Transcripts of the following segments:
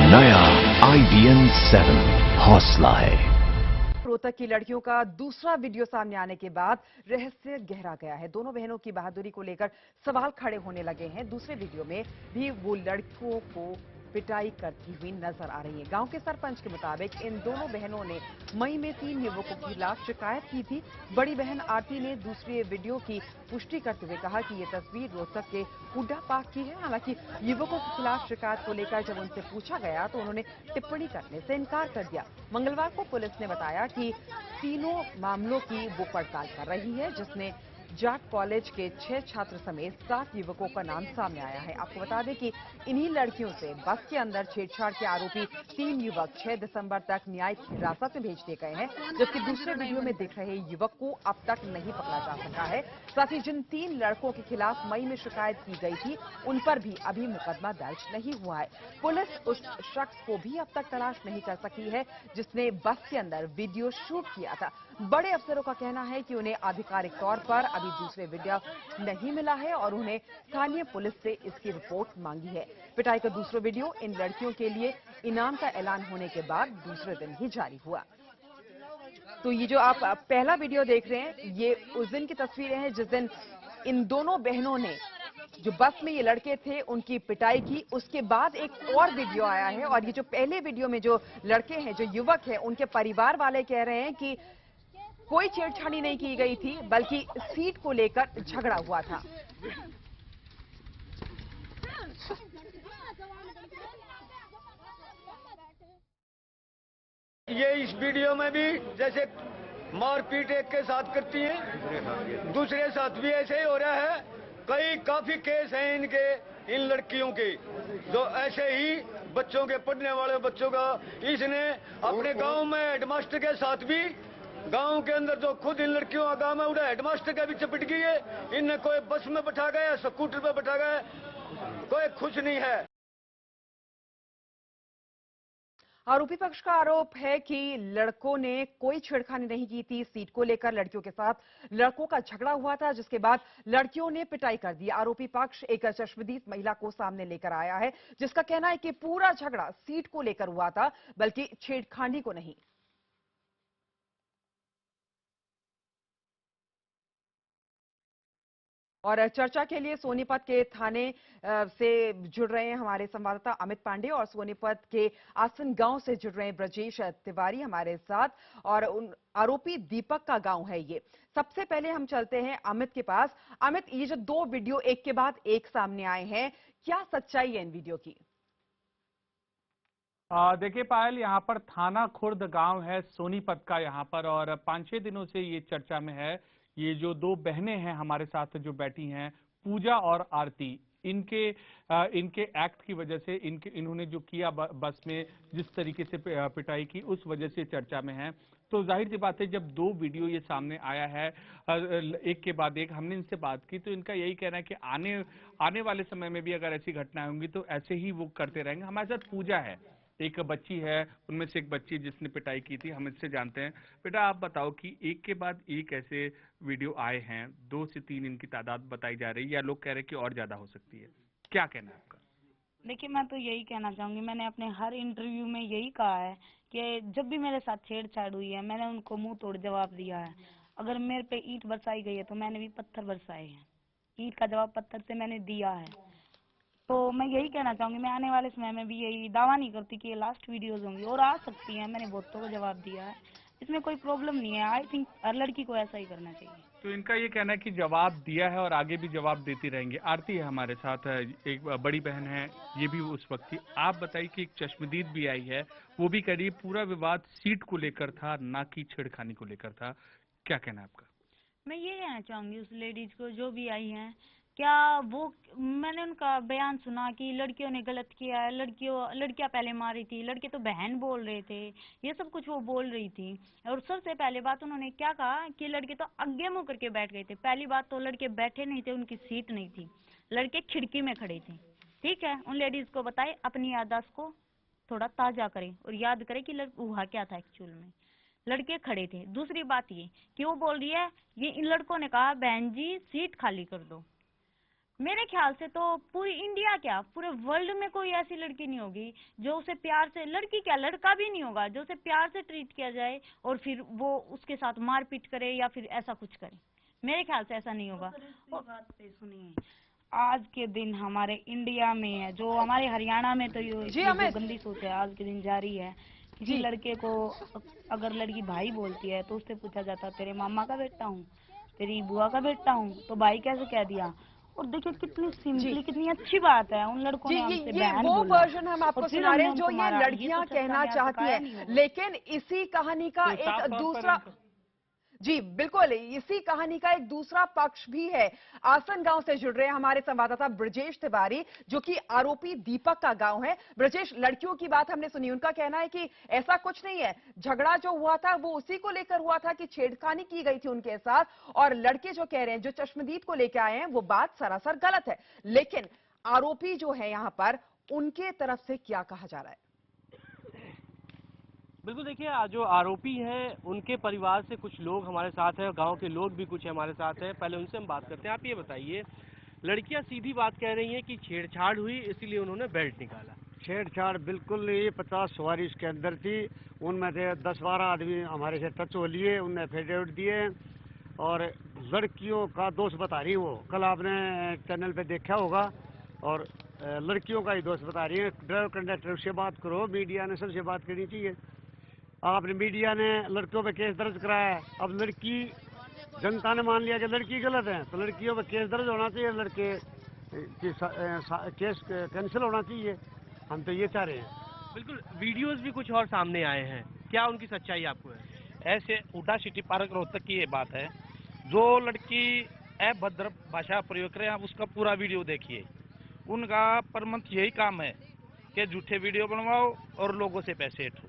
नया IBM 7 हौसला है। रोहतक की लड़कियों का दूसरा वीडियो सामने आने के बाद रहस्य गहरा गया है। दोनों बहनों की बहादुरी को लेकर सवाल खड़े होने लगे हैं। दूसरे वीडियो में भी वो लड़कियों को पिटाई करती हुई नजर आ रही है। गांव के सरपंच के मुताबिक इन दोनों बहनों ने मई में 3 युवकों के खिलाफ शिकायत की थी। बड़ी बहन आरती ने दूसरे वीडियो की पुष्टि करते हुए कहा कि ये तस्वीर रोहतक के हुड्डा पार्क की है। हालांकि युवकों के खिलाफ शिकायत को लेकर जब उनसे पूछा गया तो उन्होंने टिप्पणी करने से इनकार कर दिया। मंगलवार को पुलिस ने बताया कि तीनों मामलों की वो पड़ताल कर रही है, जिसमें जाट कॉलेज के 6 छात्र समेत 7 युवकों का नाम सामने आया है। आपको बता दें कि इन्हीं लड़कियों से बस के अंदर छेड़छाड़ के आरोपी 3 युवक 6 दिसंबर तक न्यायिक हिरासत में भेज दिए गए हैं, जबकि दूसरे वीडियो में दिख रहे युवक को अब तक नहीं पकड़ा जा सका है। साथ ही जिन 3 लड़कों के खिलाफ मई में शिकायत की गई थी, उन पर भी अभी मुकदमा दर्ज नहीं हुआ है। पुलिस उस शख्स को भी अब तक तलाश नहीं कर सकी है जिसने बस के अंदर वीडियो शूट किया था। बड़े अफसरों का कहना है कि उन्हें आधिकारिक तौर पर अभी दूसरे वीडियो नहीं मिला है और उन्हें स्थानीय पुलिस से इसकी रिपोर्ट मांगी है। पिटाई का दूसरा वीडियो इन लड़कियों के लिए इनाम का ऐलान होने के बाद दूसरे दिन ही जारी हुआ। तो ये जो आप पहला वीडियो देख रहे हैं, ये उस दिन की तस्वीरें हैं जिस दिन इन दोनों बहनों ने जो बस में ये लड़के थे उनकी पिटाई की। उसके बाद एक और वीडियो आया है और ये जो पहले वीडियो में जो लड़के हैं, जो युवक हैं, उनके परिवार वाले कह रहे हैं कि कोई छेड़छाड़ी नहीं की गई थी, बल्कि सीट को लेकर झगड़ा हुआ था। ये इस वीडियो में भी जैसे मारपीट एक के साथ करती हैं, दूसरे साथ भी ऐसे ही हो रहा है। काफी केस हैं इनके, इन लड़कियों के, जो ऐसे ही बच्चों के, पढ़ने वाले बच्चों का। इसने अपने गांव में हेडमास्टर के साथ भी, गांव के अंदर जो खुद इन लड़कियों का गांव है, उन्हें हेडमास्टर का भी चपट गई है। इन्हें कोई बस में बैठा गया, स्कूटर पे बैठा गया, कोई खुश नहीं है। आरोपी पक्ष का आरोप है कि लड़कों ने कोई छेड़खानी नहीं की थी। सीट को लेकर लड़कियों के साथ लड़कों का झगड़ा हुआ था, जिसके बाद लड़कियों ने पिटाई कर दी। आरोपी पक्ष एक चश्मदीद महिला को सामने लेकर आया है, जिसका कहना है कि पूरा झगड़ा सीट को लेकर हुआ था, बल्कि छेड़खानी को नहीं। और चर्चा के लिए सोनीपत के थाने से जुड़ रहे हैं हमारे संवाददाता अमित पांडे और सोनीपत के आसन गांव से जुड़ रहे हैं ब्रजेश तिवारी हमारे साथ। और उन आरोपी दीपक का गांव है ये। सबसे पहले हम चलते हैं अमित के पास। अमित, ये जो 2 वीडियो एक के बाद एक सामने आए हैं, क्या सच्चाई है इन वीडियो की? देखिए पायल, यहाँ पर थाना खुर्द गांव है सोनीपत का यहाँ पर, और 5-6 दिनों से ये चर्चा में है। ये जो 2 बहनें हैं हमारे साथ जो बैठी हैं, पूजा और आरती, इनके एक्ट की वजह से, इन्होंने जो किया बस में, जिस तरीके से पिटाई की, उस वजह से चर्चा में है। तो जाहिर सी बात है, जब 2 वीडियो ये सामने आया है एक के बाद एक, हमने इनसे बात की तो इनका यही कहना है कि आने वाले समय में भी अगर ऐसी घटनाएं होंगी तो ऐसे ही वो करते रहेंगे। हमारे साथ पूजा है, एक बच्ची है, उनमें से एक बच्ची जिसने पिटाई की थी। हम इससे जानते हैं। बेटा, आप बताओ कि एक के बाद एक ऐसे वीडियो आए हैं, 2 से 3 इनकी तादाद बताई जा रही है, या लोग कह रहे हैं कि और ज्यादा हो सकती है, क्या कहना है आपका? देखिए, मैं तो यही कहना चाहूंगी, मैंने अपने हर इंटरव्यू में यही कहा है कि जब भी मेरे साथ छेड़छाड़ हुई है, मैंने उनको मुंह तोड़ जवाब दिया है। अगर मेरे पे ईंट बरसाई गई है तो मैंने भी पत्थर बरसाए हैं। ईंट का जवाब पत्थर से मैंने दिया है। तो मैं यही कहना चाहूंगी, मैं आने वाले समय में भी यही दावा नहीं करती कि ये लास्ट वीडियोज होंगी, और आ सकती हैं। मैंने बहुतों को जवाब दिया है, इसमें कोई प्रॉब्लम नहीं है। आई थिंक हर लड़की को ऐसा ही करना चाहिए। तो इनका ये कहना है कि जवाब दिया है और आगे भी जवाब देती रहेंगे। आरती है हमारे साथ, एक बड़ी बहन है, ये भी उस वक्त थी। आप बताइए कि एक चश्मदीद भी आई है, वो भी कह रही है पूरा विवाद सीट को लेकर था, ना कि छेड़खानी को लेकर था। क्या कहना है आपका? मैं ये कहना चाहूंगी उस लेडीज को जो भी आई हैं, क्या वो, मैंने उनका बयान सुना कि लड़कियों ने गलत किया है, लड़कियां पहले मारी थी, लड़के तो बहन बोल रहे थे, ये सब कुछ वो बोल रही थी। और सबसे पहले बात उन्होंने क्या कहा कि लड़के तो आगे मुंह करके बैठ गए थे। पहली बात तो लड़के बैठे नहीं थे, उनकी सीट नहीं थी, लड़के खिड़की में खड़े थे। ठीक है, उन लेडीज को बताए अपनी याददाश्त को थोड़ा ताजा करें और याद करें कि हुआ क्या था एक्चुअल में। लड़के खड़े थे। दूसरी बात ये कि वो बोल रही है, ये इन लड़कों ने कहा बहन जी सीट खाली कर दो। मेरे ख्याल से तो पूरी इंडिया क्या पूरे वर्ल्ड में कोई ऐसी लड़की नहीं होगी जो उसे प्यार से, लड़की क्या लड़का भी नहीं होगा जो उसे प्यार से ट्रीट किया जाए और फिर वो उसके साथ मारपीट करे या फिर ऐसा कुछ करे। मेरे ख्याल से ऐसा नहीं होगा। और बात पे सुनिए, आज के दिन हमारे इंडिया में है, जो हमारे हरियाणा में तो ये जो गंदी सोच है आज के दिन जारी है। किसी लड़के को अगर लड़की भाई बोलती है तो उससे पूछा जाता तेरे मामा का बेटा हूँ, तेरी बुआ का बेटा हूँ, तो भाई कैसे कह दिया। और देखिए कितनी सिंपली, कितनी अच्छी बात है, उन लड़कों ने हमसे बहन वो बोला। वर्जन हम आपको सुना रहे हैं जो ये लड़कियां कहना चाहती हैं, लेकिन इसी कहानी का तो साफ एक तौर दूसरा, पर जी बिल्कुल, इसी कहानी का एक दूसरा पक्ष भी है। आसन गांव से जुड़ रहे हैं हमारे संवाददाता ब्रजेश तिवारी, जो कि आरोपी दीपक का गांव है। ब्रजेश, लड़कियों की बात हमने सुनी, उनका कहना है कि ऐसा कुछ नहीं है, झगड़ा जो हुआ था वो उसी को लेकर हुआ था कि छेड़खानी की गई थी उनके साथ, और लड़के जो कह रहे हैं, जो चश्मदीद को लेकर आए हैं, वो बात सरासर गलत है। लेकिन आरोपी जो है यहां पर, उनके तरफ से क्या कहा जा रहा है? बिल्कुल, देखिए जो आरोपी हैं उनके परिवार से कुछ लोग हमारे साथ हैं, गांव के लोग भी कुछ हमारे साथ हैं। पहले उनसे हम बात करते हैं। आप ये बताइए, लड़कियां सीधी बात कह रही हैं कि छेड़छाड़ हुई इसीलिए उन्होंने बेल्ट निकाला। छेड़छाड़ बिल्कुल नहीं, 50 सवारी इसके अंदर थी, उनमें से 10-12 आदमी हमारे से टच हो लिए, उनने एफिडेविट दिए और लड़कियों का दोस्त बता रही वो। कल आपने चैनल पे देखा होगा, और लड़कियों का ही दोस्त बता रही है। ड्राइवर कंडक्टर से बात करो, मीडिया ने सबसे बात करनी चाहिए। आपने मीडिया ने लड़कियों पे केस दर्ज कराया है, अब लड़की, जनता ने मान लिया कि लड़की गलत है, तो लड़कियों पे केस दर्ज होना चाहिए, लड़के की केस कैंसिल होना चाहिए। हम तो ये चाह रहे हैं। बिल्कुल, वीडियोस भी कुछ और सामने आए हैं, क्या उनकी सच्चाई आपको है? ऐसे हुड्डा सिटी पार्क रोहतक की ये बात है, जो लड़की अभद्र भाषा प्रयोग करे आप उसका पूरा वीडियो देखिए। उनका पर मंथ यही काम है कि झूठे वीडियो बनवाओ और लोगों से पैसे उठाओ।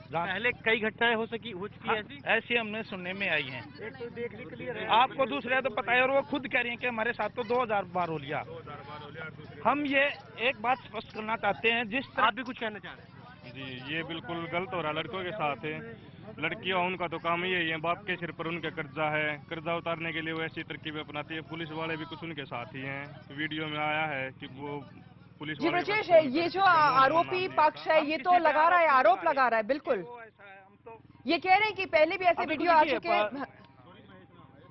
पहले कई घटनाएं हो चुकी है ऐसी हमने सुनने में आई हैं। एक तो देखने के लिए आपको दूसरे तो पता है, और वो खुद कह रही हैं कि हमारे साथ तो 2000 बार हो लिया। हम ये एक बात स्पष्ट करना चाहते हैं, जिस तरह आप भी कुछ कहना चाह रहे हैं? जी, ये बिल्कुल गलत हो रहा है लड़कों के साथ है। लड़कियां, उनका तो काम यही है, बाप के सिर पर उनके कर्जा है, कर्जा उतारने के लिए वो ऐसी तरकीबें अपनाती है। पुलिस वाले भी कुछ उनके साथ ही हैं। वीडियो में आया है कि वो पुलिस जी वाले ब्रजेश, ये जो आरोपी पक्ष है ये तो लगा रहा है, आरोप लगा रहा है, बिल्कुल ये कह रहे हैं कि पहले भी ऐसे वीडियो आ चुके हैं।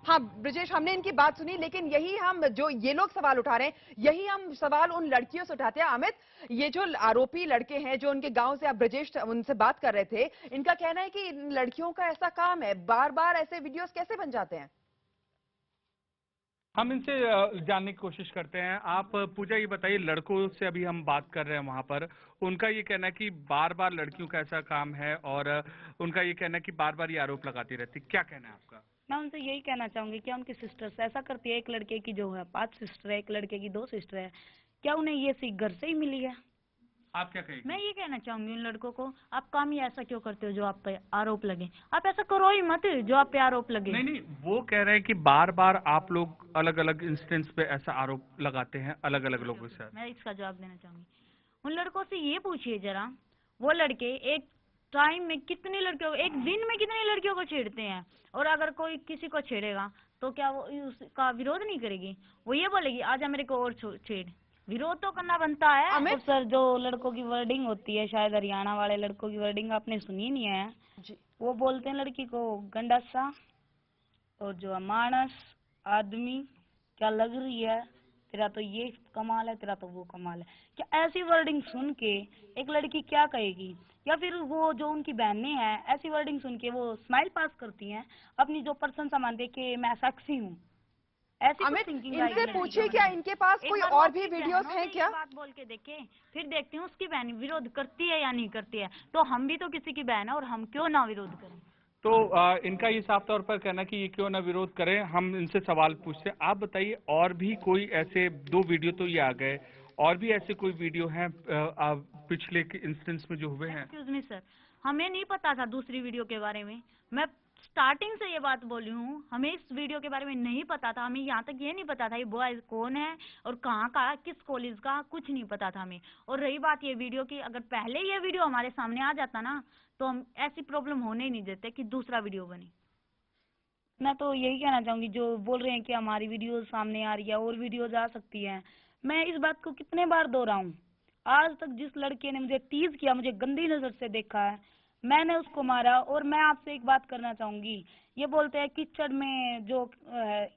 हाँ ब्रजेश, हमने इनकी बात सुनी, लेकिन यही हम, जो ये लोग सवाल उठा रहे हैं, यही हम सवाल उन लड़कियों से उठाते हैं। अमित, ये जो आरोपी लड़के हैं जो उनके गांव से, आप ब्रजेश उनसे बात कर रहे थे, इनका कहना है कि इन लड़कियों का ऐसा काम है, बार बार ऐसे वीडियोस कैसे बन जाते हैं? हम इनसे जानने की कोशिश करते हैं। आप पूजा ये बताइए, लड़कों से अभी हम बात कर रहे हैं वहां पर, उनका ये कहना है कि बार बार लड़कियों का ऐसा काम है, और उनका ये कहना है कि बार बार ये आरोप लगाती रहती। क्या कहना है आपका? मैं उनसे यही कहना चाहूंगी, क्या उनकी सिस्टर्स ऐसा करती है? एक लड़के की जो है 5 सिस्टर है, एक लड़के की 2 सिस्टर है, क्या उन्हें ये सीख घर से ही मिली है? आप क्या कहेंगे? मैं ये कहना चाहूंगी उन लड़कों को, आप काम ही ऐसा क्यों करते हो जो आप पे आरोप लगे? आप ऐसा करो ही मत जो आप पे आरोप लगे। नहीं, वो कह रहे हैं कि बार बार आप लोग अलग अलग इंस्टेंस पे ऐसा आरोप लगाते हैं अलग अलग लोगों के साथ। मैं इसका जवाब देना चाहूंगी। उन लड़कों से ये पूछिए जरा, वो लड़के एक टाइम में कितनी लड़कियों, एक दिन में कितनी लड़कियों को छेड़ते हैं, और अगर कोई किसी को छेड़ेगा तो क्या वो उसका विरोध नहीं करेगी? वो ये बोलेगी आजा मेरे को और छेड़। विरोध तो करना बनता है। तो सर, जो लड़कों की वर्डिंग होती है, शायद हरियाणा वाले लड़कों की वर्डिंग आपने सुनी नहीं है जी। वो बोलते हैं लड़की को गंडासा, और जो मानस आदमी क्या लग रही है, तेरा तो ये कमाल है, तेरा तो वो कमाल है। क्या ऐसी वर्डिंग सुन के एक लड़की क्या कहेगी? या फिर वो जो उनकी बहनें हैं, ऐसी वर्डिंग सुन के वो स्माइल पास करती हैं, अपनी जो प्रशंसा मानते कि मैं सेक्सी हूँ। अमित, इनसे पूछिए क्या इनके पास कोई और भी वीडियोस हैं क्या? बात बोल के देखे, फिर देखते हैं उसकी बहन विरोध करती है या नहीं करती है। तो हम भी तो किसी की बहन है, और हम क्यों ना विरोध करें? तो इनका ये साफ तौर पर कहना कि ये क्यों ना विरोध करें। हम इनसे सवाल पूछते हैं, आप बताइए, और भी कोई ऐसे 2 वीडियो तो ये आ गए, और भी ऐसे कोई वीडियो हैं पिछले इंस्टेंस में जो हुए हैं? एक्सक्यूज मी सर, हमें नहीं पता था दूसरी वीडियो के बारे में। मैं स्टार्टिंग से ये बात बोली हूँ, हमें इस वीडियो के बारे में नहीं पता था। हमें यहाँ तक ये नहीं पता था ये बॉय कौन है और कहाँ का, किस कॉलेज का, कुछ नहीं पता था हमें। और रही बात ये वीडियो की, अगर पहले ये वीडियो हमारे सामने आ जाता ना, तो हम ऐसी प्रॉब्लम होने ही नहीं देते कि दूसरा वीडियो बने। मैं तो यही कहना चाहूंगी, जो बोल रहे हैं कि हमारी वीडियो सामने आ रही है और वीडियो जा सकती है, मैं इस बात को कितने बार दोहराऊं। आज तक जिस लड़के ने मुझे टीज किया, मुझे गंदी नजर से देखा है, मैंने उसको मारा। और मैं आपसे एक बात करना चाहूंगी, ये बोलते हैं कीचड़ में जो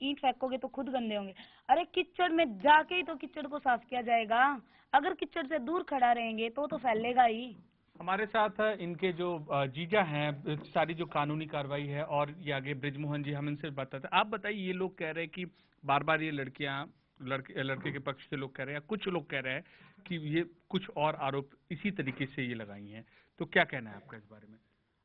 ईंट फेंकोगे तो खुद गंदे होंगे। अरे कीचड़ में जाके ही तो कीचड़ को साफ किया जाएगा। अगर कीचड़ से दूर खड़ा रहेंगे तो फैलेगा ही। हमारे साथ इनके जो जीजा हैं, सारी जो कानूनी कार्रवाई है और ये आगे ब्रिजमोहन जी, हम इनसे बताते हैं। आप बताइए, ये लोग कह रहे हैं कि बार बार ये लड़कियां, लड़के के पक्ष के लोग कह रहे हैं, कुछ लोग कह रहे हैं कि ये कुछ और आरोप इसी तरीके से ये लगाई हैं, तो क्या कहना है आपका इस बारे में?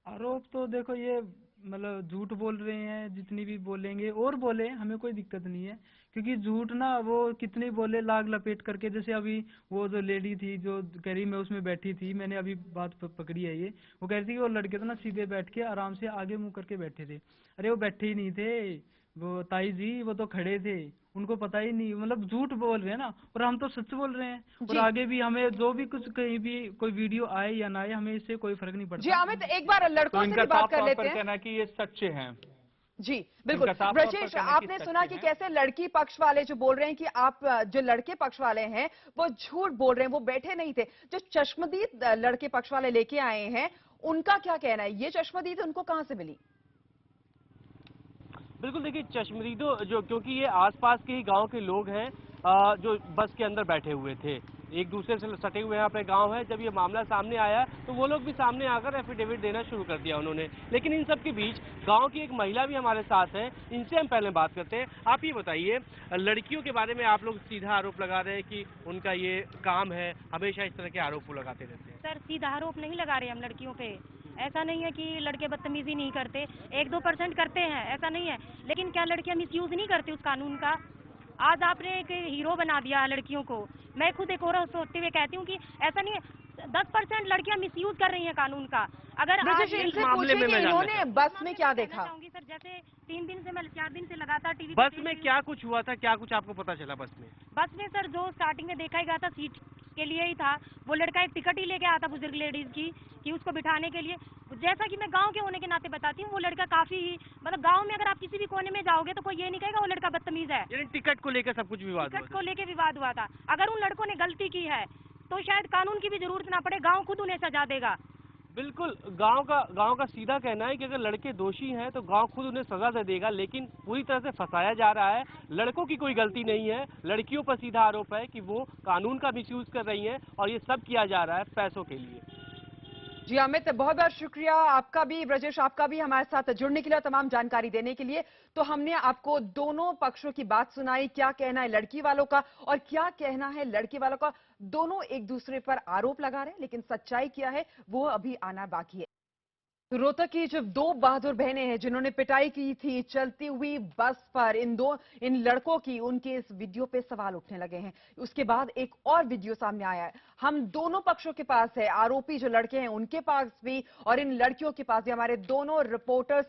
आरोप तो देखो, ये मतलब झूठ बोल रहे हैं, जितनी भी बोलेंगे और बोले, हमें कोई दिक्कत नहीं है। क्योंकि झूठ ना, वो कितनी बोले लाग लपेट करके। जैसे अभी वो जो लेडी थी जो कह रही मैं उसमें बैठी थी, मैंने अभी बात पकड़ी है ये, वो कह रही थी कि वो लड़के तो ना सीधे बैठ के आराम से आगे मुंह करके बैठे थे। अरे वो बैठे ही नहीं थे, वो ताई जी वो तो खड़े थे, उनको पता ही नहीं। मतलब झूठ बोल रहे हैं ना, और हम तो सच बोल रहे हैं। और आगे भी हमें जो भी कुछ कहीं भी कोई वीडियो आए या ना आए, हमें इससे कोई फर्क नहीं पड़ता। जी अमित, एक बार लड़कों से भी बात कर लेते हैं। कहना कि ये सच्चे हैं। जी बिल्कुल। ब्रजेश, आपने सुना कि कैसे लड़की पक्ष वाले जो बोल रहे हैं कि आप जो लड़के पक्ष वाले हैं वो झूठ बोल रहे हैं, वो बैठे नहीं थे। जो चश्मदीद लड़के पक्ष वाले लेके आए हैं, उनका क्या कहना है? ये चश्मदीद उनको कहां से मिली? बिल्कुल, देखिए चश्मदीदों जो, क्योंकि ये आसपास के ही गांव के लोग हैं जो बस के अंदर बैठे हुए थे, एक दूसरे से सटे हुए यहाँ पे गांव है। जब ये मामला सामने आया तो वो लोग भी सामने आकर एफिडेविट देना शुरू कर दिया उन्होंने। लेकिन इन सब के बीच गांव की एक महिला भी हमारे साथ है, इनसे हम पहले बात करते हैं। आप ये बताइए, लड़कियों के बारे में आप लोग सीधा आरोप लगा रहे हैं कि उनका ये काम है, हमेशा इस तरह के आरोप वो लगाते रहते हैं? सर, सीधा आरोप नहीं लगा रहे हम लड़कियों पे। ऐसा नहीं है कि लड़के बदतमीजी नहीं करते, 1-2% करते हैं, ऐसा नहीं है। लेकिन क्या लड़कियां मिसयूज नहीं करती उस कानून का? आज आपने एक हीरो बना दिया लड़कियों को। मैं खुद एक और सोचते हुए कहती हूँ कि ऐसा नहीं है, 10% लड़कियां मिसयूज कर रही हैं कानून का। अगर आज इनसे पूछे कि इन्होंने बस में क्या देखा? सर, जैसे 3 दिन से, मैं 4 दिन से लगातार टीवी बस में क्या कुछ हुआ था, क्या कुछ आपको पता चला बस में? बस में सर, जो स्टार्टिंग में देखा ही गया था सीट के लिए ही था। वो लड़का एक टिकट ही लेके आया था बुजुर्ग लेडीज की, कि उसको बिठाने के लिए। जैसा कि मैं गांव के होने के नाते बताती हूँ, वो लड़का काफी ही, मतलब गांव में अगर आप किसी भी कोने में जाओगे तो कोई ये नहीं कहेगा वो लड़का बदतमीज है। यानी टिकट को लेकर सब कुछ विवाद हुआ? टिकट को लेकर विवाद हुआ था। अगर उन लड़कों ने गलती की है तो शायद कानून की भी जरूरत ना पड़े, गाँव खुद उन्हें सजा देगा। बिल्कुल, गांव का सीधा कहना है कि अगर लड़के दोषी हैं तो गांव खुद उन्हें सजा दे देगा। लेकिन पूरी तरह से फंसाया जा रहा है, लड़कों की कोई गलती नहीं है, लड़कियों पर सीधा आरोप है कि वो कानून का मिसयूज कर रही हैं, और ये सब किया जा रहा है पैसों के लिए। जी अमित, बहुत बहुत शुक्रिया आपका भी, ब्रजेश आपका भी हमारे साथ जुड़ने के लिए, तमाम जानकारी देने के लिए। तो हमने आपको दोनों पक्षों की बात सुनाई, क्या कहना है लड़की वालों का और क्या कहना है लड़के वालों का। दोनों एक दूसरे पर आरोप लगा रहे हैं, लेकिन सच्चाई क्या है वो अभी आना बाकी है। रोहतक की जो 2 बहादुर बहनें हैं जिन्होंने पिटाई की थी चलती हुई बस पर, इन लड़कों की, उनके इस वीडियो पे सवाल उठने लगे हैं। उसके बाद एक और वीडियो सामने आया है। हम दोनों पक्षों के पास है, आरोपी जो लड़के हैं उनके पास भी और इन लड़कियों के पास भी। हमारे दोनों रिपोर्टर्स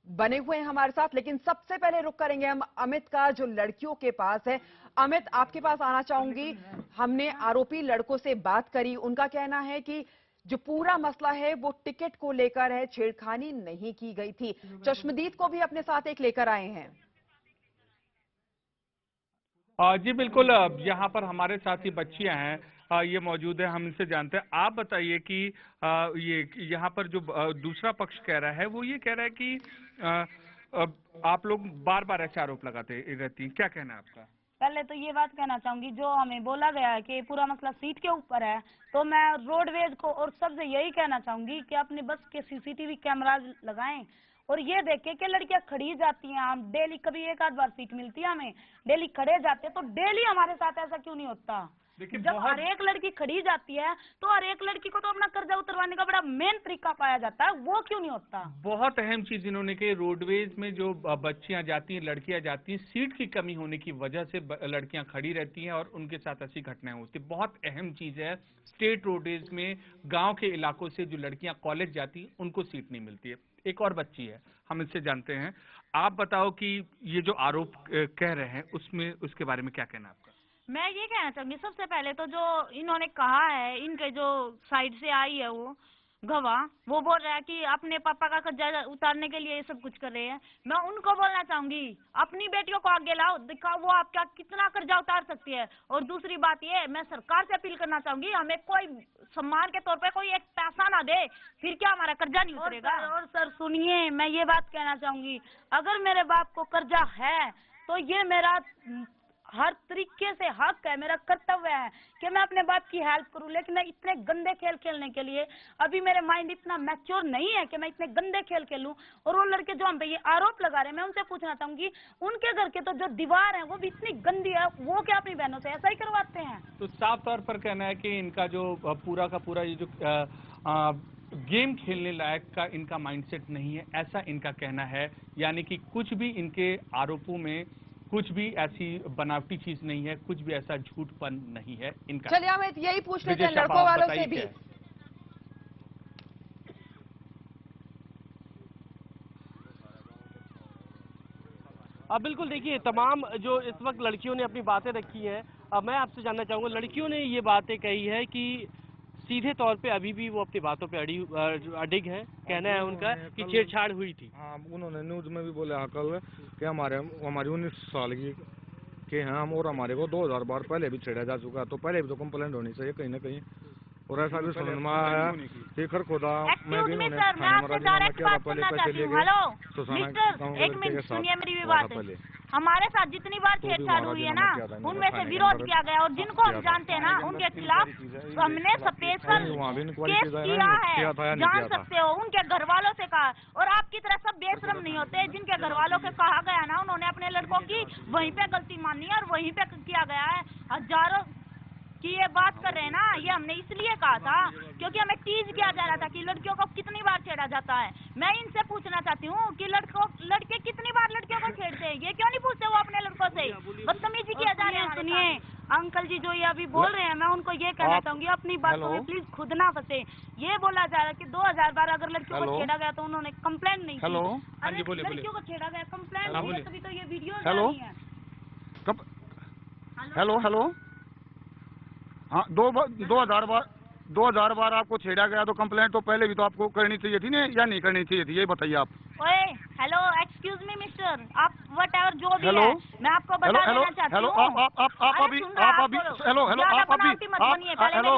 बने हुए हैं हमारे साथ, लेकिन सबसे पहले रुक करेंगे हम अमित का जो लड़कियों के पास है। अमित, आपके पास आना चाहूंगी। हमने आरोपी लड़कों से बात करी, उनका कहना है कि जो पूरा मसला है वो टिकट को लेकर है, छेड़खानी नहीं की गई थी। चश्मदीद को भी अपने साथ एक लेकर आए हैं। जी बिल्कुल, यहाँ पर हमारे साथ ही बच्चियां हैं, ये मौजूद है, हम इनसे जानते हैं। आप बताइए कि ये यहाँ पर जो दूसरा पक्ष कह रहा है वो ये कह रहा है कि आप लोग बार बार ऐसे आरोप लगाते रहती हैं, क्या कहना है आपका? पहले तो ये बात कहना चाहूंगी, जो हमें बोला गया है कि पूरा मसला सीट के ऊपर है, तो मैं रोडवेज को और सबसे यही कहना चाहूंगी कि अपने बस के सीसीटीवी कैमराज लगाएं और ये देखें कि लड़कियां खड़ी जाती हैं। हम डेली, कभी एक आध बार सीट मिलती है हमें, डेली खड़े जाते हैं, तो डेली हमारे साथ ऐसा क्यों नहीं होता? जब हर एक लड़की खड़ी जाती है तो हर एक लड़की को तो अपना कर्जा उतरवाने का बड़ा मेन तरीका पाया जाता है, वो क्यों नहीं होता? बहुत अहम चीज इन्होंने कही, रोडवेज में जो बच्चियां जाती हैं, लड़कियां जाती हैं, सीट की कमी होने की वजह से लड़कियां खड़ी रहती हैं और उनके साथ ऐसी घटनाएं होती हैं। बहुत अहम चीज है, स्टेट रोडवेज में गाँव के इलाकों से जो लड़कियां कॉलेज जाती हैं उनको सीट नहीं मिलती है। एक और बच्ची है, हम इससे जानते हैं। आप बताओ कि ये जो आरोप कह रहे हैं उसमें, उसके बारे में क्या कहना है आपका? मैं ये कहना चाहूंगी, सबसे पहले तो जो इन्होंने कहा है, इनके जो साइड से आई है गवाह, वो बोल रहा है कि अपने पापा का कर्जा उतारने के लिए ये सब कुछ कर रहे हैं। मैं उनको बोलना चाहूंगी, अपनी बेटियों को आगे लाओ, दिखाओ वो आपका कितना कर्जा उतार सकती है। और दूसरी बात ये, मैं सरकार से अपील करना चाहूंगी, हमें कोई सम्मान के तौर पे कोई एक पैसा ना दे, फिर क्या हमारा कर्जा नहीं उतरेगा। और सर सुनिए, मैं ये बात कहना चाहूंगी, अगर मेरे बाप को कर्जा है तो ये मेरा हर तरीके से हक है, मेरा कर्तव्य है कि मैं अपने बाप की हेल्प करूं। लेकिन मैं इतने गंदे खेल खेलने के लिए अभी मेरे माइंड इतना मैच्योर नहीं है कि मैं इतने गंदे खेल खेलूं। और वो लड़के जो हम पे ये आरोप लगा रहे हैं, मैं उनसे पूछना चाहूंगी, उनके घर के तो जो दीवार है वो भी इतनी गंदी है, वो क्या अपनी बहनों से ऐसा ही करवाते हैं? तो साफ तौर पर कहना है कि इनका जो पूरा का पूरा ये जो गेम खेलने लायक का इनका माइंडसेट नहीं है, ऐसा इनका कहना है। यानी कि कुछ भी इनके आरोपों में कुछ भी ऐसी बनावटी चीज नहीं है, कुछ भी ऐसा झूठपन नहीं है इनका। चलिए हम यही पूछ लेते हैं लड़कों वालों से भी। बिल्कुल, देखिए तमाम जो इस वक्त लड़कियों ने अपनी बातें रखी हैं, मैं आपसे जानना चाहूँगा, लड़कियों ने ये बातें कही है कि सीधे तौर पे अभी भी वो अपनी बातों पे अडिग हैं। कहना है उनका कि छेड़छाड़ हुई थी। हाँ, उन्होंने न्यूज में भी बोला कल कि हमारी 19 साल की के हैं हम, और हमारे को 2000 बार पहले भी छेड़ा जा चुका है, तो पहले भी तो कंप्लेंट होनी चाहिए कहीं ना कहीं। और ऐसा भी सुनने में आया है कि खरखोदा में भी उन्होंने पैसे ले गए। एक मिनट सुनिए मेरी भी बात। हमारे साथ जितनी बार छेड़छाड़ हुई है ना, उनमें से विरोध किया गया, और जिनको हम जानते हैं ना उनके खिलाफ हमने स्पेशल केस किया है, जान सकते हो। उनके घर वालों से कहा, और आपकी तरह सब बेशरम नहीं होते। जिनके घर वालों से कहा गया ना, उन्होंने अपने लड़कों की वहीं पे गलती मानी है और वहीं पे किया गया है। हजारों की ये बात कर रहे हैं ना, ये हमने इसलिए कहा था क्योंकि हमें टीज किया जा रहा था कि लड़कियों को कितनी बार छेड़ा जाता है। मैं इनसे पूछना चाहती हूँ कि लड़के कितनी बार लड़कियों को छेड़ते हैं, ये क्यों नहीं पूछते वो अपने लड़कों से? बदतमीजी किया जा रहा है। सुनिए अंकल जी जो ये अभी बोल रहे हैं, मैं उनको ये कहना चाहूंगी, अपनी बातों में प्लीज खुद ना फंसे। ये बोला जा रहा है कि 2000 बार अगर लड़कियों को छेड़ा गया तो उन्होंने कंप्लेंट नहीं की। लड़कियों को छेड़ा गया कंप्लेंट नहीं है, तभी तो ये वीडियो नहीं है। हेलो हाँ, 2000 बार आपको छेड़ा गया तो कंप्लेंट तो पहले भी तो आपको करनी चाहिए थी ना, या नहीं करनी चाहिए थी, ये बताइए आप। ओए हेलो, एक्सक्यूज मी मिस्टर, आप व्हाटएवर जो भी है, मैं आपको बता देना चाहती हूँ।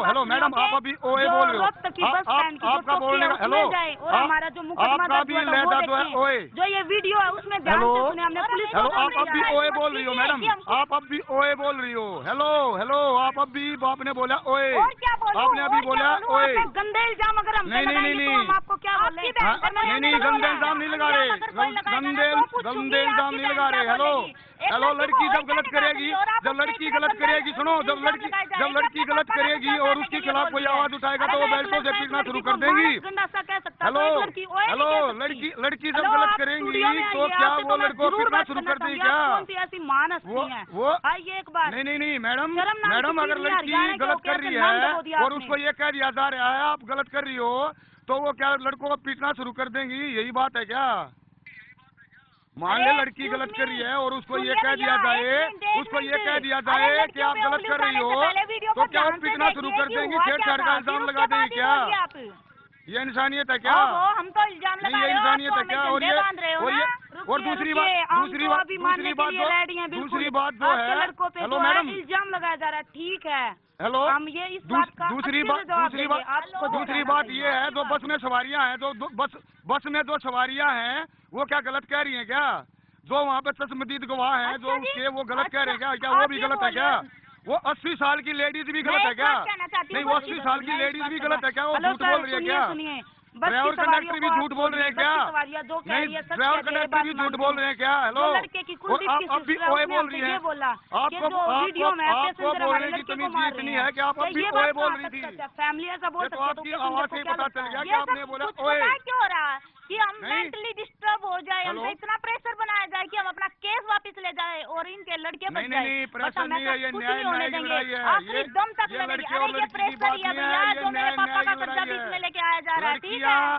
हेलो मैडम, आप अभी ओए बोल रहे हो। आपका बोलने का हेलो, और हमारा जो मुकदमा जो ये वीडियो है उसमें ध्यान से सुने, हमने पुलिस हेलो, आप अब भी ओए बोल रही हो मैडम, आप अब भी ओए बोल रही हो। हेलो, आप अभी आपने बोला ओए, आपने अभी बोला ओए। गंदे इल्जाम अगर हम आपको क्या बोले? नहीं, गंदे इल्जाम नहीं लगा रहे, गंदे इल्जाम नहीं लगा रहे। हेलो, लड़की जब गलत करेगी, सुनो, जब लड़की गलत करेगी और उसके खिलाफ कोई आवाज उठाएगा तो वो बेल्टों से पीटना शुरू कर देंगी। हेलो, लड़की जब गलत करेंगी तो क्या वो लड़कों को पीटना शुरू कर देंगी क्या? ऐसी मानस वो आइए एक बार। नहीं मैडम, अगर लड़की गलत कर रही है और उसको ये कह दिया जा रहा है आप गलत कर रही हो, तो वो क्या लड़कों को पीटना शुरू कर देंगी? यही बात है क्या? मान ले लड़की गलत कर रही है और उसको ये कह दिया जाए कि आप गलत कर रही हो, तो क्या वो पीटना शुरू कर देंगी, छेड़छाड़ का इल्जाम लगा देंगी क्या? ये इंसानियत है क्या? हम तो इल्जाम लगा रहे हो, ये इंसानियत है क्या? और दूसरी बात जो है, हेलो मैडम, इल्जाम लगाया जा रहा है, ठीक है। हेलो, हम ये इस बात का दूसरी बात ये है, जो बस में सवारियां हैं, जो बस में जो सवारियां हैं, वो क्या गलत कह रही हैं क्या? जो वहाँ पे चश्मदीद गवाह हैं, जो उसके वो गलत कह रहे हैं क्या वो भी गलत है क्या? वो 80 साल की लेडीज भी गलत है क्या? नहीं, वो 80 साल की लेडीज भी गलत है क्या? वो झूठ बोल रही है क्या? ड्राइवर कंडक्टर भी झूठ बोल रहे हैं क्या? नहीं, ड्राइवर कंडक्टर भी झूठ बोल रहे हैं क्या? हेलो, आप भी ओए बोल रही हैं, आपको बोलने की तमीज इतनी है कि आप अब भी ओए बोल रही थी। फैमिली ऐसा बोल सकते, आपकी आवाज से पता चल गया कि आपने बोला ओए। क्यों हो रहा है कि हम मेंटली डिस्टर्ब हो जाए, हमसे इतना प्रेशर बनाया जाए कि हम अपना केस वापस ले जाए और इनके लड़के बच जाए? नहीं, प्रेशर नहीं है, ये न्याय की लड़ाई है। आखिरी दम तक लड़ेंगे। अरे ये प्रेशर ही है भैया, जो मेरे पापा का कर्जा बीच में लेके आया जा रहा है, ठीक है?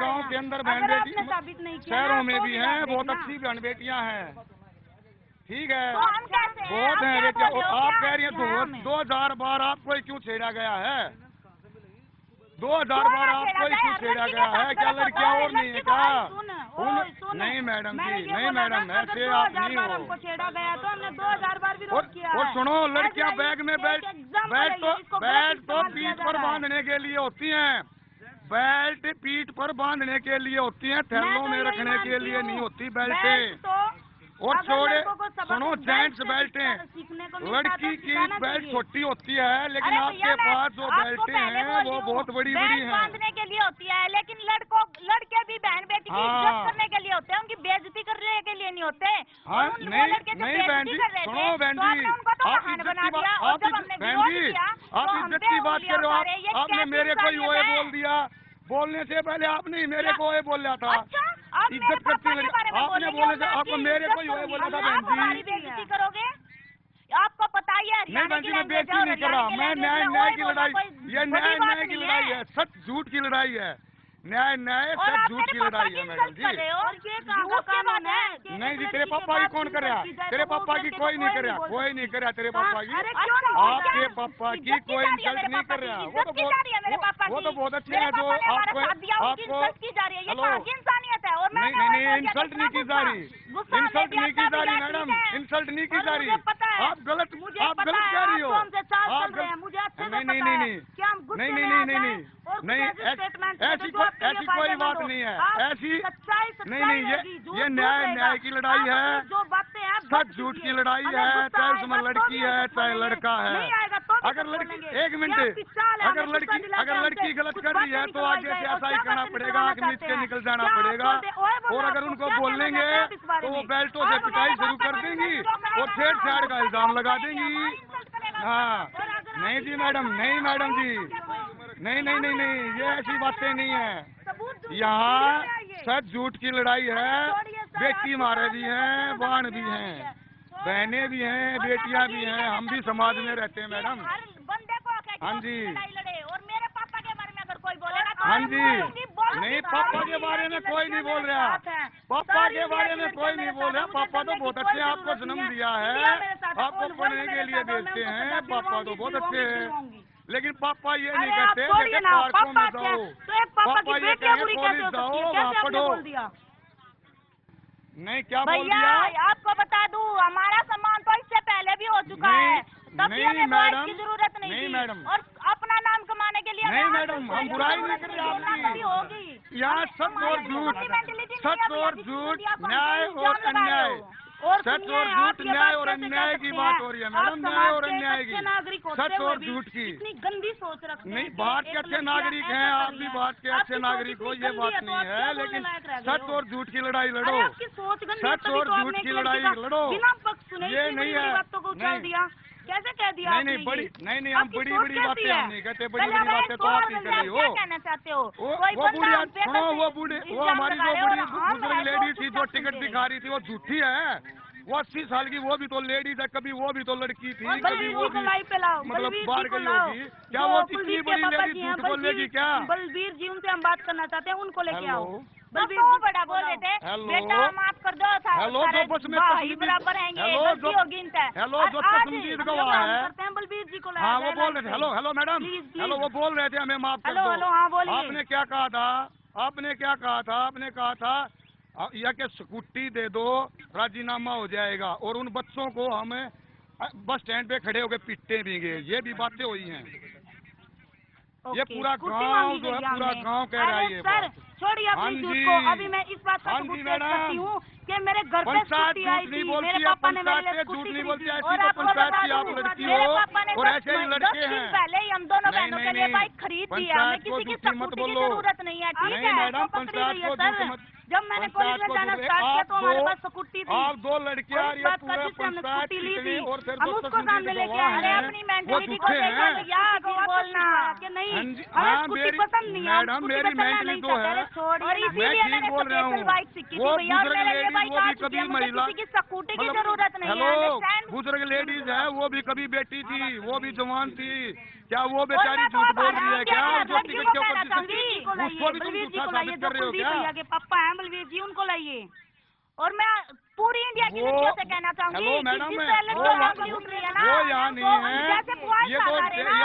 गांव के अंदर बहन बेटी, शहरों में भी हैं, बहुत अच्छी बहन बेटियां हैं, ठीक है, बहुत है बेटियां। आप कह रही हैं 2000 बार आपको ही क्यों छेड़ा गया है? 2000 बार आपको ही क्यों छेड़ा गया है? क्या लड़कियां और नहीं है क्या? नहीं मैडम जी, नहीं मैडम, ऐसे आप नहीं हो। छेड़ा गया तो हमने 2000 बार विरोध किया है। और सुनो, लड़कियां बैग में बेल्ट तो पीठ पर बांधने के लिए होती हैं, बेल्ट पीठ पर बांधने के लिए होती हैं, थैलों में रखने के लिए नहीं होती बेल्ट। और अगर छोड़े लड़कों को सबक सुनो बेल्ट जेंट्स से बेल्टें सीखने को मिलता है लड़की तो की सिखाना बेल्ट चाहिए। छोटी होती है लेकिन अरे आपके भैया, मैं पास जो आपको बेल्टें पहले हैं बोल वो रही हूँ, बहुत बड़ी बेल्ट बड़ी हैं। बांधने के लिए होती है, लेकिन लड़के भी बहन बेटी की इज्जत हाँ। करने के लिए होते हैं, उनकी बेइज्जती करने के लिए नहीं होते। हाँ, और वो नहीं लड़के जब नहीं बहन बेइज्जती जी, कर रहे सुनो थे बहन तो जी, आपने उनको तो आप महान इज्जत बना की दिया, बात और जब हमने बहन विरोध जी, किया आप तो हम इज्जत पे की बात उंगलियां कर रहे हो, उठा रहे, ये आपने कैसी मेरे को इंसानियत ये है? बोल दिया, बोलने से पहले आपने मेरे को ये बोल रहा था। अच्छा, आप मेरे इज्जत करती पापा के बारे में आपने बोलेंगे बोले और से मैं आपको आपकी मेरे इज्जत को ये करूंगी। बोला था आप बहन हमारी जी। बेइज्जती करोगे? आपको पता ही है नहीं बहन जी, मैं बेइज्जती नहीं कर रहा, मैं न्याय की लड़ाई, ये न्याय की लड़ाई है, सच झूठ की लड़ाई है, न्याय सच झूठ की लड़ाई है मैडम जी। नहीं जी, तेरे पापा की कौन कर रहा? तेरे पापा की कोई नहीं कर रहा, कोई नहीं कर रहा तेरे पापा की। आपके पापा की कोई इंसल्ट नहीं कर रहा। वो तो बहुत अच्छे हैं जो आपको नहीं इंसल्ट नहीं की जा रही, इंसल्ट नहीं की जा रही मैडम, इंसल्ट नहीं की जा रही। आप गलत कह रही हो। आप नहीं ऐसी कोई बात नहीं है, ऐसी नहीं ये न्याय की लड़ाई है, जो बातें हैं सच झूठ की लड़ाई है, चाहे उसमें लड़की है चाहे लड़का है। अगर लड़की एक मिनट, अगर लड़की गलत कर रही है तो आगे से ऐसा ही करना पड़ेगा, आग नीच के निकल जाना पड़ेगा। और अगर उनको बोलेंगे तो वो बेल्टों से पिटाई शुरू कर देंगी और छेड़छाड़ का इल्जाम लगा देंगी। हाँ नहीं जी मैडम, नहीं मैडम जी, नहीं ये ऐसी बातें नहीं है। यहाँ सच झूठ की लड़ाई है, बेटी मारे भी हैं, बाण भी हैं, बहनें भी हैं, बेटियां भी हैं, हम भी समाज में रहते हैं मैडम। हाँ जी, और मेरे पापा के बारे में अगर कोई बोलेगा तो हाँ जी, नहीं पापा के बारे में कोई नहीं बोल रहा, पापा के बारे में कोई नहीं बोल रहा। पापा तो बहुत अच्छे हैं, आपको जन्म दिया है, आपको पढ़ने के लिए भेजते हैं, पापा तो बहुत अच्छे हैं। लेकिन पापा ये नहीं कहते बेटे पार्कों में जाओ, पापा ये कहेंगे कॉलेज जाओ वहाँ पढ़ो। नहीं क्या बोल दिया? आपको बता दूं, हमारा सम्मान तो इससे पहले भी हो चुका है, तब भी हमें मैडम, की जरूरत नहीं मैडम, और अपना नाम कमाने के लिए नहीं मैडम, हम बुराई नहीं कर रहे आपकी। होगी यहाँ सच और झूठ, सच और झूठ, न्याय और अन्याय, सच और झूठ, न्याय और अन्याय की बात हो रही है मैडम, न्याय और अन्याय की, सच और झूठ की। इतनी गंदी सोच रखते नहीं, भारत के अच्छे नागरिक हैं, आप भी भारत के अच्छे नागरिक हो, ये बात नहीं है, लेकिन सच और झूठ की लड़ाई लड़ो, सच और झूठ की लड़ाई लड़ो, ये नहीं है। कैसे कह दिया? नहीं बड़ी, नहीं हम बड़ी बातें हम नहीं कहते, बड़ी बातें तो आप ही कर रही हो। क्या कहना चाहते हो? वो बुढ़िया सुनो, वो हमारी जो बड़ी बुजुर्ग लेडी थी जो टिकट दिखा रही थी वो झूठी है, वो 80 साल की, वो भी तो लेडीज है, कभी वो भी तो लड़की थी, कभी वो भी मतलब बाहर गई होगी। क्या वो इतनी बड़ी लेडी झूठ बोलेगी क्या? बलबीर जी, उनसे हम बात करना चाहते हैं, उनको लेके आओ। बलबीर जी बड़ा बोल रहे थे, बेटा माफ कर दो, हेलो जो बस में बराबर हैं, हेलो जो पसंदीद गवाह है, बलबीर जी को हाँ वो बोल रहे थे, हेलो मैडम, हेलो वो बोल रहे थे हमें माफ कर दो। हाँ बोलिए। आपने क्या कहा था? आपने कहा था या कि स्कूटी दे दो राजीनामा हो जाएगा और उन बच्चों को हम बस स्टैंड पे खड़े होकर पीटते भीगे, ये भी बातें हुई हैं। ये पूरा गांव जो है, पूरा गांव कह रहा है ये बात। छोड़िए अपनी झूठ को, अभी मैं इस बात का सबूत पेश करती हूँ कि मेरे घर पे स्कूटी आई थी, मेरे पापा ने मेरे लिए स्कूटी खरीदी और आपको बता दूं, मेरे पापा ने 10 दिन पहले ही हम दोनों बहनों के लिए बाइक खरीद दी है, हमें किसी की स्कूटी की जरूरत नहीं है, ठीक है? पकड़ी हुई है सर, जब मैंने कॉलेज में जाना स्टार्ट किया तो हमारे पास स्कूटी थी, आप 2 लड़कियां और इस बात का जिससे हमने स्कूटी ली थी हम उसको सामने लेके आए। अरे अपनी मेंटेलिटी को याद बोलना कि नहीं, हमें स्कूटी पसंद नहीं है, मैडम मेरी मेंटली तो है, और इसीलिए मैंने स्पेशल बाइक सीखी थी भैया, और मेरे लिए बाइक आ चुकी है, मुझे किसी की स्कूटी की जरूरत नहीं है। बुजुर्ग लेडीज है, वो भी कभी बेटी थी, वो भी जवान थी, क्या वो बेचारी झूठ बोल रही है क्या? जो टिकट के ऊपर उसको भी तुम झूठा साबित कर रहे हो क्या? के पापा हैं बलबीर जी, उनको लाइए। और मैं पूरी इंडिया की लड़कियों से कहना चाहूंगी, हेलो मैडम, वो यहाँ नहीं है, ये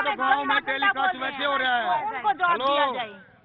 तो गाँव में टेलीकास्ट वैसे हो रहा है। उनको जॉब दिया जाए।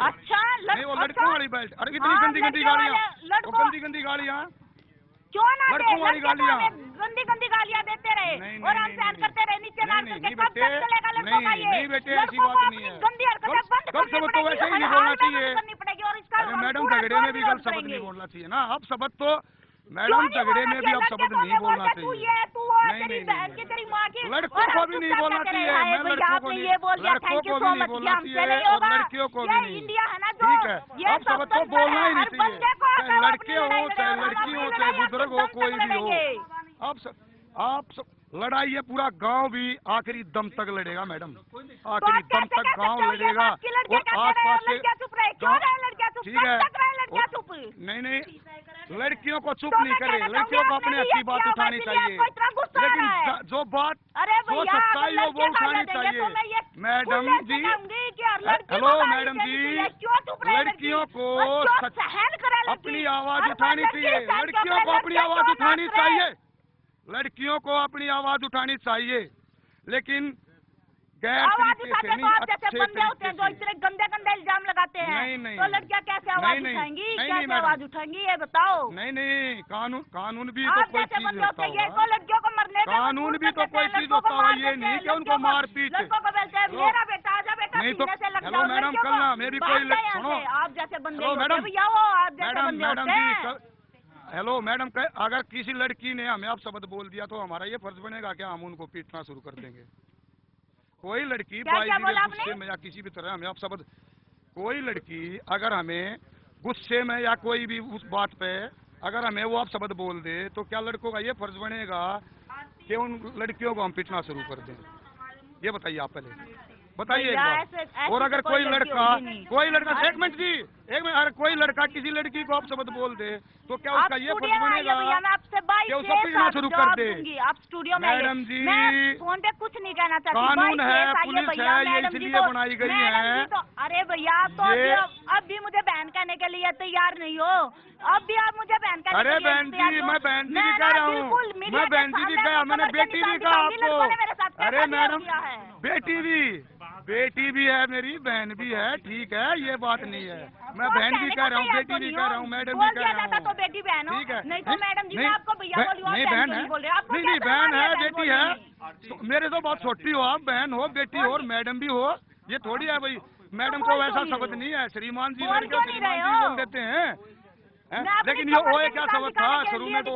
अच्छा नहीं वो लड़कों वाली बेल्ट, अरे इतनी गंदी गंदी गाड़ियाँ, वो गंदी गंदी गाड़ियाँ क्यों ना दे, लड़कों वाली गालियाँ गंदी गंदी गालियाँ देते रहे और हम सहन करते रहे, नीचे नाम करके कब तक चलेगा लड़कों का ये? नहीं बेटे ऐसी बात नहीं है, गंदी हरकतें बंद गलत शब्द तो वैसे ही नहीं बोलना चाहिए करनी पड़ेगी और इसका मैडम, झगड़े में भी गलत शब्द नहीं बोलना चाहिए ना। अब शब्द तो मैडम झगड़े में भी अब शब्द नहीं बोलना चाहिए। नहीं, लड़कों को भी नहीं बोलना चाहिए। मैं लड़कों को भी नहीं बोलना चाहिए और लड़कियों को भी नहीं। ठीक है, अब शब्द तो बोलना ही नहीं चाहिए, चाहे लड़के हो चाहे लड़की हो चाहे बुजुर्ग हो कोई भी हो। अब लड़ाई है, पूरा गांव भी आखिरी दम तक लड़ेगा मैडम, आखिरी दम तक गांव लड़ेगा और आसपास के ठीक है। नहीं, लड़कियों को चुप नहीं करे, लड़कियों को अपने अच्छी बात उठानी चाहिए, लेकिन जो बात जो सच्चाई हो वो उठानी चाहिए। मैडम जी, हेलो मैडम जी, लड़कियों को अपनी आवाज उठानी चाहिए, लड़कियों को अपनी आवाज उठानी चाहिए, लड़कियों को अपनी आवाज उठानी चाहिए, लेकिन गैर तरीके से नहीं, अच्छे तरीके से। जो इतने गंदे गंदे इल्जाम लगाते हैं, नहीं, तो लड़कियां कैसे आवाज उठाएंगी, कैसे आवाज उठाएंगी, ये बताओ। नहीं, कानून भी तो कोई चीज होता है, तो लड़कियों को मरने का कानून भी तो कोई चीज होता है, ये नहीं कि उनको मार पीट। लड़कों को बोलते हैं मेरा बेटा आजा बेटा, नहीं तो हेलो मैडम, कल ना मेरी कोई सुनो, आप जैसे बंदे मैडम भैया वो आप जैसे बंदे होते हैं। हेलो मैडम, अगर किसी लड़की ने हमें आप शब्द बोल दिया तो हमारा ये फर्ज बनेगा क्या हम उनको पीटना शुरू कर देंगे? कोई लड़की गुस्से में या किसी भी तरह हमें आप शब्द, कोई लड़की अगर हमें गुस्से में या कोई भी उस बात पे अगर हमें वो आप शब्द बोल दे तो क्या लड़कों का ये फर्ज बनेगा कि उन लड़कियों को हम पीटना शुरू कर दें? ये बताइए आप पहले बताइए एक बार। और अगर कोई लड़का एक मिनट जी, अगर कोई लड़का किसी लड़की को आप शब्द बोल दे तो क्या उसका ये फर्ज बनेगा कि उसको पीटना शुरू कर दे? आप स्टूडियो में मैडम जी, फोन पे कुछ नहीं कहना चाहती, कानून है, पुलिस है, ये इसलिए बनाई गई है। अरे भैया आप तो अब भी मुझे बहन कहने के लिए तैयार नहीं हो, अब भी आप मुझे बहन कहने अरे बहन जी, मैं बहन जी भी कह रहा हूँ, मैं बहन जी भी कहा, मैंने बेटी भी कहा आपको। अरे मैडम, बेटी भी है मेरी, बहन भी है, ठीक है, ये बात नहीं है। मैं बहन भी कह रहा हूँ, बेटी भी कह रहा हूँ, मैडम भी कह रहा हूँ, तो बेटी बहन हो, ठीक है। नहीं तो मैडम जी मैं आपको भैया बोल रही हूँ, नहीं बहन है, नहीं बहन है, बेटी है, मेरे तो बहुत छोटी हो आप, बहन हो, बेटी हो और मैडम भी हो, ये थोड़ी है भाई। मैडम को वैसा शब्द नहीं है, श्रीमान जी लड़के श्रीमान जी बोल देते हैं, लेकिन ये ओए क्या शब्द था शुरू में? तो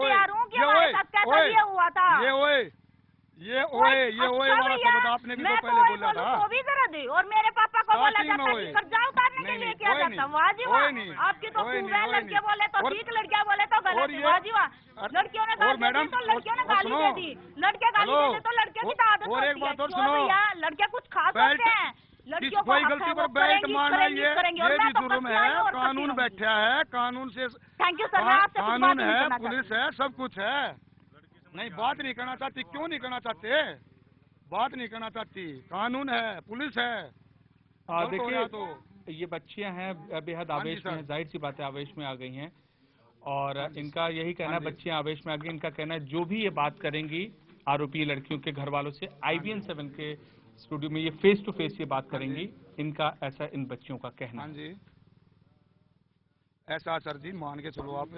ये ओए वाला शब्द आपने भी तो पहले बोला था। वो भी जरा दे, और मेरे पापा को बोला था कि कर्जा उतारने के लिए किया जाता, वाजी वाह। आपकी तो खूब है, लड़के बोले तो ठीक, लड़कियां बोले तो गलत है, वाजी वाह। लड़कियों ने गाली दी तो लड़कियों ने गाली दे दी, लड़के गाली देते तो लड़के की आदत होती है। एक बात और सुनो, लड़के कुछ खास होते हैं, लड़कियों को कोई गलती पर बेल्ट मारना ये भी जुर्म है, कानून बैठा है, कानून से थैंक यू सर, कानून है, पुलिस है, सब कुछ है। नहीं बात नहीं करना चाहती, क्यों नहीं करना चाहते? बात नहीं करना चाहती, कानून है, पुलिस है। देखिए तो ये बच्चियां हैं बेहद आवेश में हैं, जाहिर सी बात है आवेश में आ गई हैं और इनका यही कहना है, बच्चियां आवेश में आ गई, इनका कहना है जो भी ये बात करेंगी आरोपी लड़कियों के घर वालों से IBN 7 के स्टूडियो में ये फेस टू फेस ये बात करेंगी, इनका ऐसा इन बच्चियों का कहना। हाँ जी, ऐसा सर जी मान के चलो आप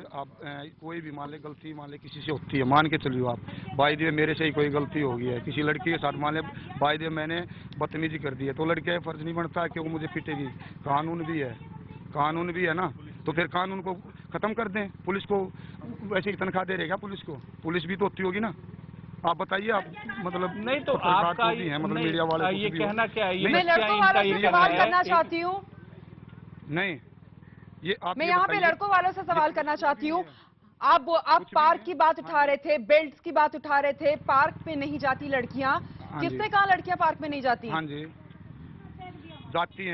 कोई भी मान ले गलती मान ले किसी से होती है, मान के चलिए आप भाई दे मेरे से ही कोई गलती हो गई है किसी लड़की के साथ, मान ले भाई दे मैंने बदतमीजी कर दी है, तो लड़के का फर्ज नहीं बनता है कि वो मुझे पीटेगी। कानून भी है ना, तो फिर कानून को खत्म कर दें। पुलिस को वैसे ही तनख्वाह दे रहेगा, पुलिस भी तो होती होगी ना। आप बताइए, आप मतलब नहीं तो आपका है मतलब मीडिया वाले ये कहना क्या है? मैं लड़कों वालों से सवाल करना चाहती हूँ। नहीं मैं यहाँ पे लड़कों वालों से सवाल करना चाहती हूँ। आप पार्क की बात उठा रहे थे, बेल्ट्स की बात उठा रहे थे, पार्क में नहीं जाती लड़कियाँ, किसने कहा लड़कियाँ पार्क में नहीं जाती? हाँ जी जाती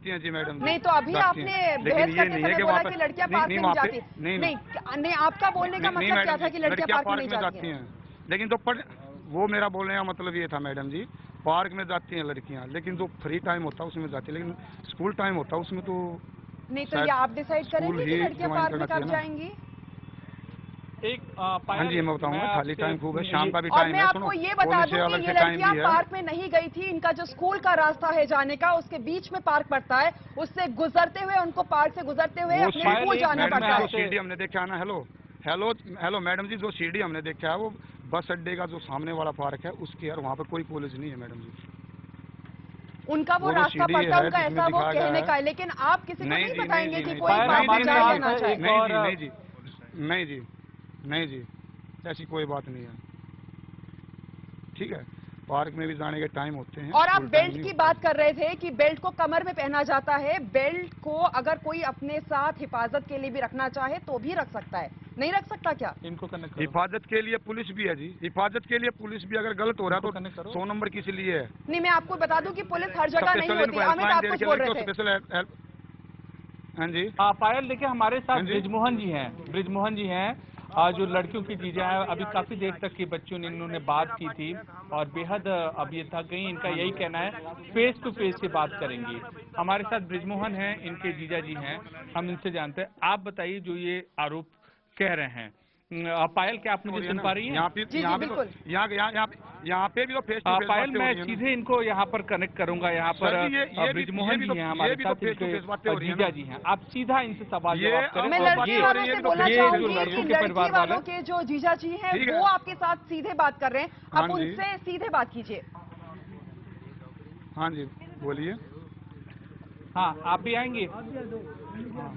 हैं जी मैडम। नहीं तो अभी आपने बहस करते समय बोला कि लड़कियाँ पार्क में नहीं जाती। नहीं आपका बोलने का मतलब क्या था कि लड़कियाँ पार्क में नहीं जाती हैं? लेकिन तो वो मेरा बोलने का मतलब ये था मैडम जी, पार्क में जाती हैं लड़कियाँ, लेकिन जो फ्री टाइम होता है उसमें जाती है, लेकिन स्कूल टाइम होता है उसमें तो नहीं। तो ये आप डिसाइड करेंगे कि लड़कियां पार्क में कब जाएंगी? हाँ जी मैं बताऊंगा, खाली टाइम खूब है, शाम का भी टाइम है। और मैं आपको ये बता दूं कि ये लड़कियां पार्क में नहीं गई थी, इनका जो स्कूल का रास्ता है जाने का उसके बीच में पार्क पड़ता है, उससे गुजरते हुए उनको पार्क से गुजरते हुए अपने स्कूल जाना पड़ता है। सीढ़ी हमने देखा ना, हेलो मैडम जी, जो सीढ़ी हमने देखा है वो बस अड्डे का जो सामने वाला पार्क है उसके, और वहाँ पर कोई कॉलेज नहीं है मैडम जी। उनका वो रास्ता पड़ता है, उनका ऐसा वो कहने का है, लेकिन आप किसी को नहीं बताएंगे कि कोई पार्क में जाना चाहिए। नहीं जी नहीं जी, ऐसी कोई बात नहीं है। ठीक है, पार्क में भी जाने के टाइम होते हैं। और आप बेल्ट की बात कर रहे थे कि बेल्ट को कमर में पहना जाता है। बेल्ट को अगर कोई अपने साथ हिफाजत के लिए भी रखना चाहे तो भी रख सकता है, नहीं रख सकता क्या? इनको कनेक्ट हिफाजत के लिए पुलिस भी है जी, हिफाजत के लिए पुलिस भी। अगर गलत हो रहा है तो 100 नंबर किस लिए है? नहीं, मैं आपको बता दूं कि पुलिस हर जगह नहीं होती। अमित, आप कुछ बोल रहे थे। हाँ जी पायल, देखिए हमारे साथ ब्रिजमोहन जी हैं। ब्रिजमोहन जी हैं जो लड़कियों की जीजा है। अभी काफी देर तक की बच्चियों ने इन्होंने बात की थी और बेहद अब ये थक गई। इनका यही कहना है फेस टू फेस से बात करेंगी। हमारे साथ ब्रिजमोहन हैं, इनके जीजा जी हैं, हम इनसे जानते हैं। आप बताइए जो ये आरोप कह रहे हैं। पायल, क्या आप मुझे सुन पा रही हैं? यहाँ पे भी तो फेस टू फेस पायल, मैं सीधे इनको यहाँ पर कनेक्ट करूंगा। यहाँ पर ब्रिजमोहन जी हैं हमारे साथ, जीजा जी हैं। आप सीधा इनसे सवाल जवाब करें। मैं लड़की वालों से बोलना चाहूंगी कि लड़की वालों के जो जीजा जी हैं वो आपके साथ सीधे बात कर रहे हैं, आप उनसे सीधे बात कीजिए। हाँ जी बोलिए। हाँ, आप भी आएंगे?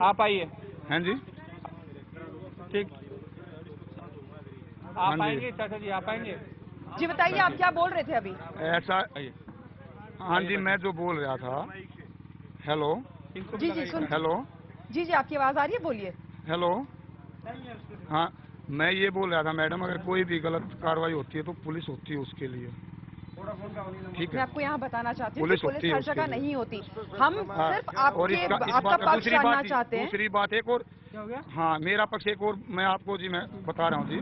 आप आइए। हाँ जी ठीक, आप आएंगे चाचा जी, आप आएंगे? जी बताइए, आप क्या बोल रहे थे अभी? ऐसा, हाँ जी, मैं जो बोल रहा था। हेलो जी जी सुन, हेलो जी जी आपकी आवाज आ रही है, बोलिए। हेलो, हाँ मैं ये बोल रहा था मैडम, अगर कोई भी गलत कार्रवाई होती है तो पुलिस होती है उसके लिए। ठीक है, मैं आपको यहाँ बताना चाहती हूँ पुलिस कि पुलिस हर जगह नहीं होती। हम सिर्फ आपका पक्ष जानना चाहते हैं। दूसरी बात एक और, हाँ मेरा पक्ष एक और मैं आपको जी मैं बता रहा हूँ जी,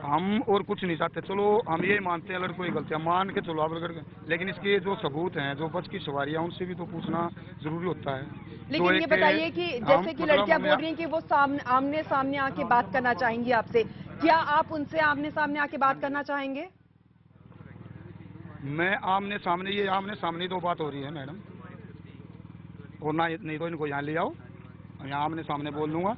हम और कुछ नहीं चाहते। चलो हम ये मानते हैं लड़कों की गलतियाँ मान के चलो आप लड़के, लेकिन इसके जो सबूत हैं, जो बच की सवारियाँ, उनसे भी तो पूछना जरूरी होता है। लेकिन ये बताइए कि जैसे कि लड़कियां बोल रही हैं कि वो आमने सामने आके बात करना चाहेंगी आपसे, क्या आप उनसे आमने सामने आके बात करना चाहेंगे? मैं आमने सामने, ये आमने सामने तो बात हो रही है मैडम, और ना नहीं तो इनको यहाँ ले आओ, यहाँ आमने सामने बोल लूँगा।